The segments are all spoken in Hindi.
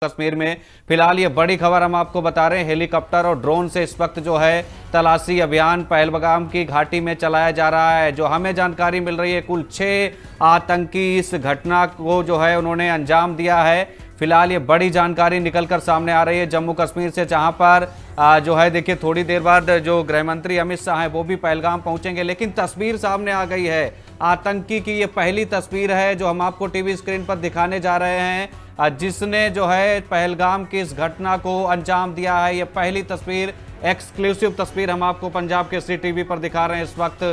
कश्मीर में फिलहाल ये बड़ी खबर हम आपको बता रहे हैं। हेलीकॉप्टर और ड्रोन से इस वक्त जो है तलाशी अभियान पहलगाम की घाटी में चलाया जा रहा है। जो हमें जानकारी मिल रही है, कुल 6 आतंकी इस घटना को जो है उन्होंने अंजाम दिया है। फिलहाल ये बड़ी जानकारी निकलकर सामने आ रही है जम्मू कश्मीर से, जहां पर जो है देखिए थोड़ी देर बाद जो गृह मंत्री अमित शाह हैं वो भी पहलगाम पहुंचेंगे। लेकिन तस्वीर सामने आ गई है आतंकी की। ये पहली तस्वीर है जो हम आपको टीवी स्क्रीन पर दिखाने जा रहे हैं, जिसने जो है पहलगाम की इस घटना को अंजाम दिया है। ये पहली तस्वीर, एक्सक्लूसिव तस्वीर हम आपको पंजाब केसरी टीवी पर दिखा रहे हैं। इस वक्त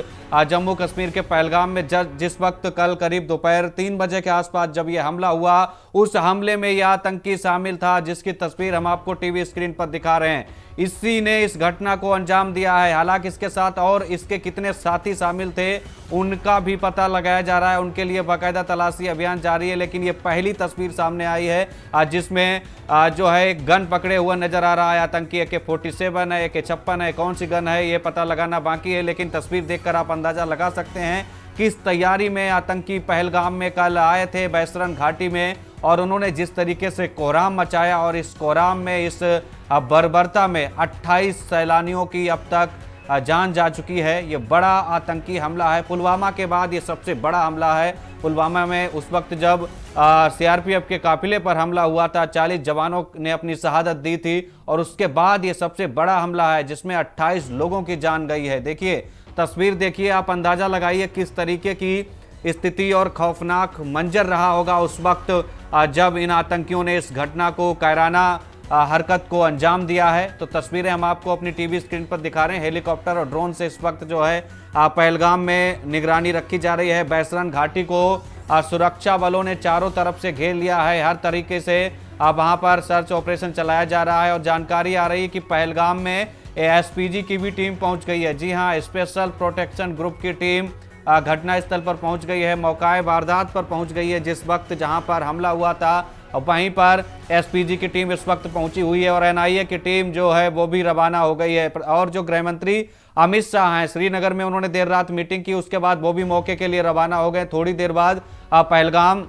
जम्मू कश्मीर के पहलगाम में जिस वक्त कल करीब दोपहर 3 बजे के आसपास जब ये हमला हुआ, उस हमले में यह आतंकी शामिल था, जिसकी तस्वीर हम आपको टीवी स्क्रीन पर दिखा रहे हैं। इसी ने इस घटना को अंजाम दिया है। हालांकि इसके साथ और इसके कितने साथी शामिल थे उनका भी पता लगाया जा रहा है, उनके लिए बाकायदा तलाशी अभियान जारी है। लेकिन ये पहली तस्वीर सामने आई है जिसमें जो है एक गन पकड़े हुआ नजर आ रहा है आतंकी। AK-47 है, AK-56 है, कौन सी गन है ये पता लगाना बाकी है। लेकिन तस्वीर देखकर आप अंदाजा लगा सकते हैं किस तैयारी में आतंकी पहलगाम में कल आए थे बैसरन घाटी में, और उन्होंने जिस तरीके से कोहराम मचाया। और इस कोहराम में, इस बर्बरता में 28 सैलानियों की अब तक जान जा चुकी है। ये बड़ा आतंकी हमला है। पुलवामा के बाद ये सबसे बड़ा हमला है। पुलवामा में उस वक्त जब CRPF के काफिले पर हमला हुआ था, 40 जवानों ने अपनी शहादत दी थी, और उसके बाद ये सबसे बड़ा हमला है जिसमें 28 लोगों की जान गई है। देखिए तस्वीर देखिए, आप अंदाजा लगाइए किस तरीके की स्थिति और खौफनाक मंजर रहा होगा उस वक्त जब इन आतंकियों ने इस घटना को, कायराना हरकत को अंजाम दिया है। तो तस्वीरें हम आपको अपनी टीवी स्क्रीन पर दिखा रहे हैं। हेलीकॉप्टर और ड्रोन से इस वक्त जो है पहलगाम में निगरानी रखी जा रही है। बैसरन घाटी को सुरक्षा बलों ने चारों तरफ से घेर लिया है। हर तरीके से वहां पर सर्च ऑपरेशन चलाया जा रहा है। और जानकारी आ रही है कि पहलगाम में SPG की भी टीम पहुंच गई है। जी हाँ, स्पेशल प्रोटेक्शन ग्रुप की टीम घटनास्थल पर पहुंच गई है, मौकाए वारदात पर पहुंच गई है। जिस वक्त जहां पर हमला हुआ था वहीं पर SPG की टीम इस वक्त पहुंची हुई है, और NIA की टीम जो है वो भी रवाना हो गई है। और जो गृह मंत्री अमित शाह हैं, श्रीनगर में उन्होंने देर रात मीटिंग की, उसके बाद वो भी मौके के लिए रवाना हो गए। थोड़ी देर बाद पहलगाम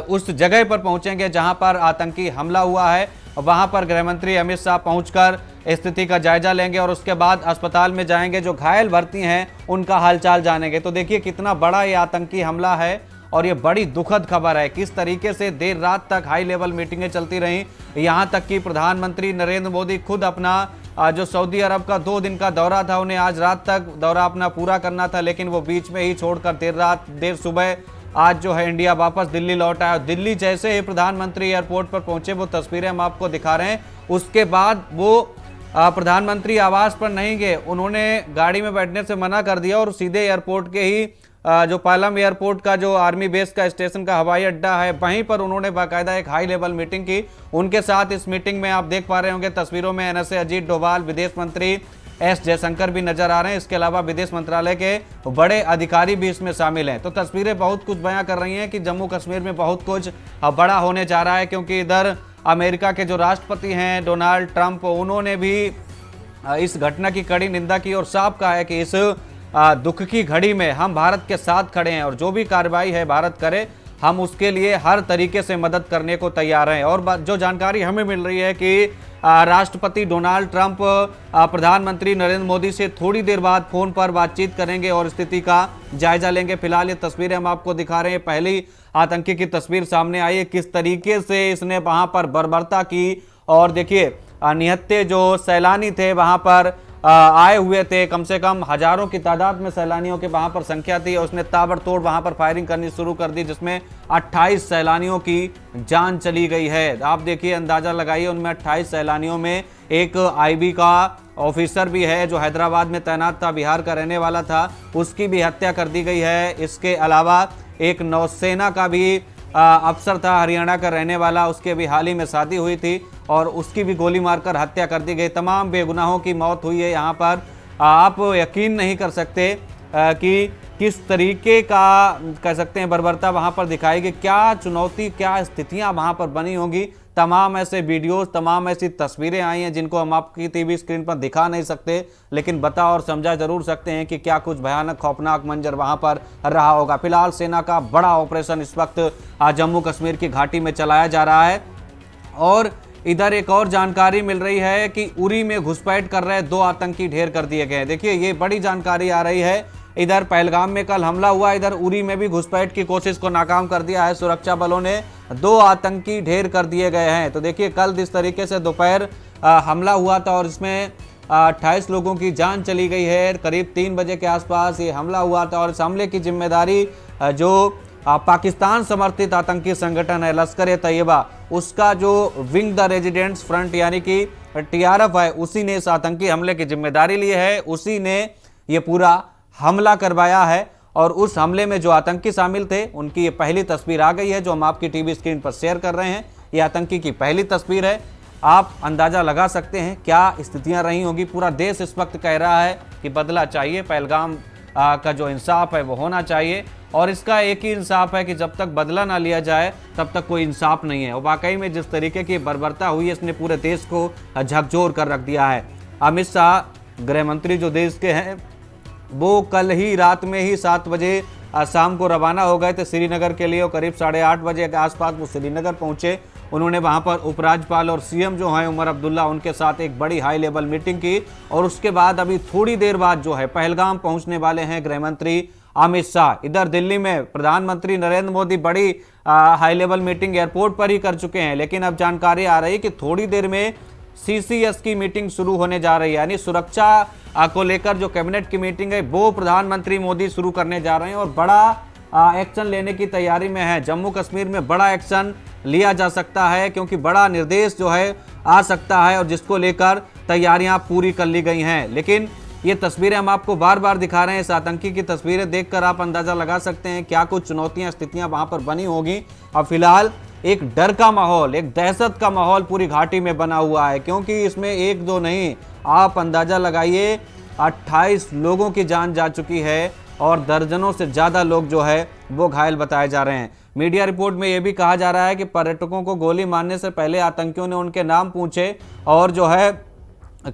उस जगह पर पहुंचेंगे जहां पर आतंकी हमला हुआ है। वहां पर गृह मंत्री अमित शाह पहुंचकर स्थिति का जायजा लेंगे और उसके बाद अस्पताल में जाएंगे। जो घायल भर्ती हैं उनका हालचाल जानेंगे। तो देखिए कितना बड़ा ये आतंकी हमला है, और ये बड़ी दुखद खबर है। किस तरीके से देर रात तक हाई लेवल मीटिंगें चलती रहीं, यहां तक कि प्रधानमंत्री नरेंद्र मोदी खुद अपना जो सऊदी अरब का 2 दिन का दौरा था, उन्हें आज रात तक दौरा अपना पूरा करना था, लेकिन वो बीच में ही छोड़कर देर सुबह आज जो है इंडिया वापस दिल्ली लौट आया। दिल्ली जैसे ही प्रधानमंत्री एयरपोर्ट पर पहुंचे, वो तस्वीरें हम आपको दिखा रहे हैं, उसके बाद वो प्रधानमंत्री आवास पर नहीं गए, उन्होंने गाड़ी में बैठने से मना कर दिया और सीधे एयरपोर्ट के ही जो पालम एयरपोर्ट का जो आर्मी बेस का स्टेशन का हवाई अड्डा है, वहीं पर उन्होंने बाकायदा एक हाई लेवल मीटिंग की। उनके साथ इस मीटिंग में आप देख पा रहे होंगे तस्वीरों में NSA अजीत डोभाल, विदेश मंत्री S जयशंकर भी नजर आ रहे हैं। इसके अलावा विदेश मंत्रालय के बड़े अधिकारी भी इसमें शामिल हैं। तो तस्वीरें बहुत कुछ बयां कर रही हैं कि जम्मू कश्मीर में बहुत कुछ बड़ा होने जा रहा है, क्योंकि इधर अमेरिका के जो राष्ट्रपति हैं डोनाल्ड ट्रंप, उन्होंने भी इस घटना की कड़ी निंदा की और साफ कहा है कि इस दुख की घड़ी में हम भारत के साथ खड़े हैं, और जो भी कार्रवाई है भारत करे, हम उसके लिए हर तरीके से मदद करने को तैयार हैं। और जो जानकारी हमें मिल रही है कि राष्ट्रपति डोनाल्ड ट्रंप प्रधानमंत्री नरेंद्र मोदी से थोड़ी देर बाद फोन पर बातचीत करेंगे और स्थिति का जायजा लेंगे। फिलहाल ये तस्वीरें हम आपको दिखा रहे हैं। पहली आतंकी की तस्वीर सामने आई है, किस तरीके से इसने वहां पर बर्बरता की। और देखिए निहत्थे जो सैलानी थे वहां पर आए हुए थे, कम से कम हजारों की तादाद में सैलानियों की वहां पर संख्या थी, और उसने ताबड़तोड़ वहां पर फायरिंग करनी शुरू कर दी, जिसमें 28 सैलानियों की जान चली गई है। आप देखिए, अंदाजा लगाइए, उनमें 28 सैलानियों में एक IB का ऑफिसर भी है जो हैदराबाद में तैनात था, बिहार का रहने वाला था, उसकी भी हत्या कर दी गई है। इसके अलावा एक नौसेना का भी अफसर था, हरियाणा का रहने वाला, उसके भी हाल ही में शादी हुई थी और उसकी भी गोली मारकर हत्या कर दी गई। तमाम बेगुनाहों की मौत हुई है यहाँ पर। आप यकीन नहीं कर सकते कि किस तरीके का कह सकते हैं बर्बरता वहाँ पर दिखाई गई, क्या चुनौती, क्या स्थितियाँ वहाँ पर बनी होंगी। तमाम ऐसे वीडियोस, तमाम ऐसी तस्वीरें आई हैं जिनको हम आपकी टीवी स्क्रीन पर दिखा नहीं सकते, लेकिन बता और समझा जरूर सकते हैं कि क्या कुछ भयानक खौफनाक मंजर वहां पर रहा होगा। फिलहाल सेना का बड़ा ऑपरेशन इस वक्त जम्मू कश्मीर की घाटी में चलाया जा रहा है, और इधर एक और जानकारी मिल रही है कि उरी में घुसपैठ कर रहे 2 आतंकी ढेर कर दिए गए। देखिए ये बड़ी जानकारी आ रही है। इधर पहलगाम में कल हमला हुआ, इधर उरी में भी घुसपैठ की कोशिश को नाकाम कर दिया है सुरक्षा बलों ने। 2 आतंकी ढेर कर दिए गए हैं। तो देखिए कल जिस तरीके से दोपहर हमला हुआ था और इसमें 28 लोगों की जान चली गई है। करीब 3 बजे के आसपास ये हमला हुआ था और इस हमले की जिम्मेदारी जो पाकिस्तान समर्थित आतंकी संगठन है लश्कर ए तैयबा, उसका जो विंग द रेजिडेंट्स फ्रंट यानी कि टीआरएफ है, उसी ने इस आतंकी हमले की जिम्मेदारी ली है। उसी ने ये पूरा हमला करवाया है और उस हमले में जो आतंकी शामिल थे उनकी ये पहली तस्वीर आ गई है जो हम आपकी टीवी स्क्रीन पर शेयर कर रहे हैं। ये आतंकी की पहली तस्वीर है। आप अंदाजा लगा सकते हैं क्या स्थितियां रही होंगी। पूरा देश इस वक्त कह रहा है कि बदला चाहिए, पहलगाम का जो इंसाफ है वो होना चाहिए। और इसका एक ही इंसाफ है कि जब तक बदला ना लिया जाए तब तक कोई इंसाफ नहीं है। और वाकई में जिस तरीके की बर्बरता हुई है इसने पूरे देश को झकझोर कर रख दिया है। अमित शाह गृह मंत्री जो देश के हैं वो कल ही रात में ही 7 बजे शाम को रवाना हो गए थे श्रीनगर के लिए और करीब 8:30 बजे के आसपास वो श्रीनगर पहुंचे। उन्होंने वहां पर उपराज्यपाल और सीएम जो हैं उमर अब्दुल्ला, उनके साथ एक बड़ी हाई लेवल मीटिंग की और उसके बाद अभी थोड़ी देर बाद जो है पहलगाम पहुंचने वाले हैं गृह मंत्री अमित शाह। इधर दिल्ली में प्रधानमंत्री नरेंद्र मोदी बड़ी हाई लेवल मीटिंग एयरपोर्ट पर ही कर चुके हैं, लेकिन अब जानकारी आ रही है कि थोड़ी देर में सीसीएस की मीटिंग शुरू होने जा रही है, यानी सुरक्षा को लेकर जो कैबिनेट की मीटिंग है वो प्रधानमंत्री मोदी शुरू करने जा रहे हैं और बड़ा एक्शन लेने की तैयारी में है। जम्मू कश्मीर में बड़ा एक्शन लिया जा सकता है क्योंकि बड़ा निर्देश जो है आ सकता है और जिसको लेकर तैयारियां पूरी कर ली गई हैं। लेकिन ये तस्वीरें हम आपको बार बार दिखा रहे हैं। इस आतंकी की तस्वीरें देखकर आप अंदाजा लगा सकते हैं क्या कुछ चुनौतियां स्थितियां वहां पर बनी होगी। अब फिलहाल एक डर का माहौल, एक दहशत का माहौल पूरी घाटी में बना हुआ है क्योंकि इसमें 1-2 नहीं, आप अंदाजा लगाइए 28 लोगों की जान जा चुकी है और दर्जनों से ज़्यादा लोग जो है वो घायल बताए जा रहे हैं। मीडिया रिपोर्ट में ये भी कहा जा रहा है कि पर्यटकों को गोली मारने से पहले आतंकियों ने उनके नाम पूछे और जो है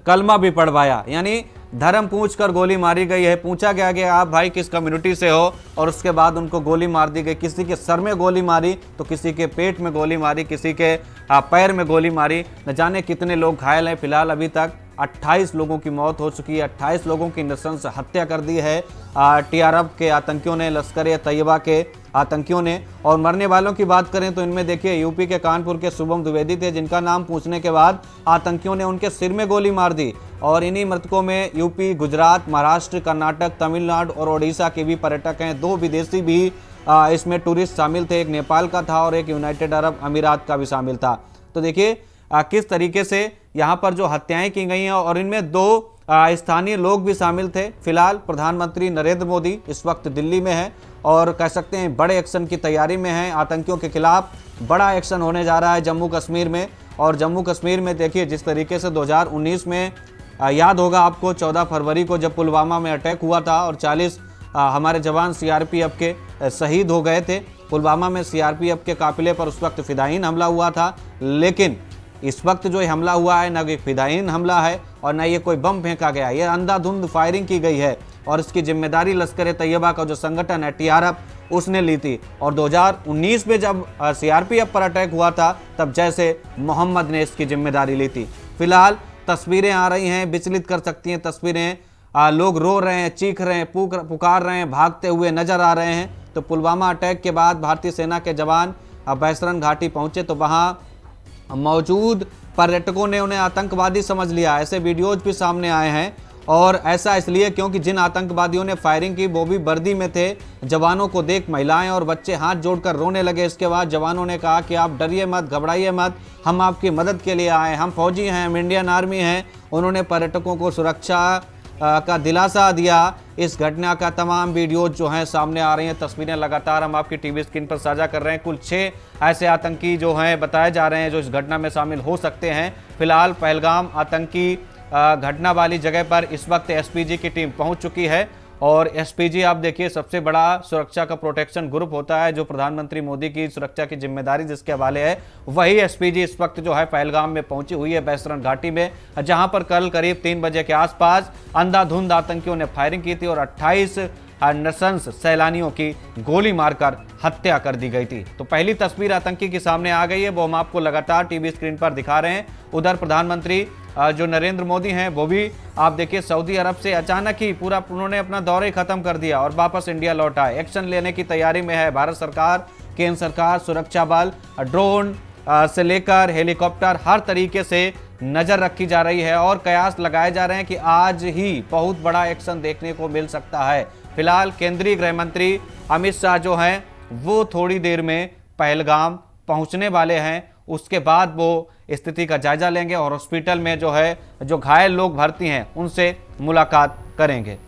कलमा भी पढ़वाया, यानी धर्म पूछकर गोली मारी गई है। पूछा गया कि आप भाई किस कम्युनिटी से हो और उसके बाद उनको गोली मार दी गई। किसी के सर में गोली मारी तो किसी के पेट में गोली मारी, किसी के पैर में गोली मारी। न जाने कितने लोग घायल हैं। फिलहाल अभी तक 28 लोगों की मौत हो चुकी है। 28 लोगों की नृशंस हत्या कर दी है टीआरएफ के आतंकियों ने, लश्कर ए तैयबा के आतंकियों ने। और मरने वालों की बात करें तो इनमें देखिए यूपी के कानपुर के शुभम द्विवेदी थे जिनका नाम पूछने के बाद आतंकियों ने उनके सिर में गोली मार दी। और इन्हीं मृतकों में यूपी, गुजरात, महाराष्ट्र, कर्नाटक, तमिलनाडु और ओडिशा के भी पर्यटक हैं। 2 विदेशी भी इसमें टूरिस्ट शामिल थे, एक नेपाल का था और एक यूनाइटेड अरब अमीरात का भी शामिल था। तो देखिए किस तरीके से यहाँ पर जो हत्याएं की गई हैं और इनमें 2 स्थानीय लोग भी शामिल थे। फिलहाल प्रधानमंत्री नरेंद्र मोदी इस वक्त दिल्ली में है और कह सकते हैं बड़े एक्शन की तैयारी में है। आतंकियों के खिलाफ बड़ा एक्शन होने जा रहा है जम्मू कश्मीर में। और जम्मू कश्मीर में देखिए जिस तरीके से 2019 में याद होगा आपको 14 फरवरी को जब पुलवामा में अटैक हुआ था और 40 हमारे जवान सीआरपीएफ के शहीद हो गए थे। पुलवामा में सीआरपीएफ के काफिले पर उस वक्त फिदायीन हमला हुआ था, लेकिन इस वक्त जो हमला हुआ है न एक फिदायीन हमला है और न ये कोई बम फेंका गया, ये अंधाधुंध फायरिंग की गई है और इसकी जिम्मेदारी लश्कर ए तैयबा का जो संगठन है टीआरएफ उसने ली थी। और 2019 में जब सीआरपीएफ पर अटैक हुआ था तब जैसे मोहम्मद ने इसकी जिम्मेदारी ली थी। फिलहाल तस्वीरें आ रही हैं, विचलित कर सकती हैं तस्वीरें। लोग रो रहे हैं, चीख रहे हैं, पुकार रहे हैं, भागते हुए नजर आ रहे हैं। तो पुलवामा अटैक के बाद भारतीय सेना के जवान बैसरन घाटी पहुंचे तो वहाँ मौजूद पर्यटकों ने उन्हें आतंकवादी समझ लिया। ऐसे वीडियोज भी सामने आए हैं और ऐसा इसलिए क्योंकि जिन आतंकवादियों ने फायरिंग की वो भी वर्दी में थे। जवानों को देख महिलाएं और बच्चे हाथ जोड़कर रोने लगे। इसके बाद जवानों ने कहा कि आप डरिए मत, घबराइए मत, हम आपकी मदद के लिए आए, हम फौजी हैं, हम इंडियन आर्मी हैं। उन्होंने पर्यटकों को सुरक्षा का दिलासा दिया। इस घटना का तमाम वीडियोज जो हैं सामने आ रही हैं, तस्वीरें लगातार हम आपकी टीवी स्क्रीन पर साझा कर रहे हैं। कुल 6 ऐसे आतंकी जो हैं बताए जा रहे हैं जो इस घटना में शामिल हो सकते हैं। फिलहाल पहलगाम आतंकी घटना वाली जगह पर इस वक्त एसपीजी की टीम पहुंच चुकी है और एसपीजी आप देखिए सबसे बड़ा सुरक्षा का प्रोटेक्शन ग्रुप होता है जो प्रधानमंत्री मोदी की सुरक्षा की जिम्मेदारी जिसके हवाले है, वही एसपीजी इस वक्त जो है पहलगाम में पहुंची हुई है बैसरन घाटी में, जहां पर कल करीब 3 बजे के आसपास अंधाधुंध आतंकियों ने फायरिंग की थी और 28 नृशंस सैलानियों की गोली मारकर हत्या कर दी गई थी। तो पहली तस्वीर आतंकी की सामने आ गई है, वो हम आपको लगातार टीवी स्क्रीन पर दिखा रहे हैं। उधर प्रधानमंत्री जो नरेंद्र मोदी हैं वो भी आप देखिए सऊदी अरब से अचानक ही पूरा उन्होंने अपना दौरे खत्म कर दिया और वापस इंडिया लौट आए। एक्शन लेने की तैयारी में है भारत सरकार, केंद्र सरकार, सुरक्षा बल, ड्रोन से लेकर हेलीकॉप्टर, हर तरीके से नजर रखी जा रही है और कयास लगाए जा रहे हैं कि आज ही बहुत बड़ा एक्शन देखने को मिल सकता है। फिलहाल केंद्रीय गृह मंत्री अमित शाह जो हैं वो थोड़ी देर में पहलगाम पहुंचने वाले हैं। उसके बाद वो स्थिति का जायजा लेंगे और हॉस्पिटल में जो है जो घायल लोग भर्ती हैं उनसे मुलाकात करेंगे।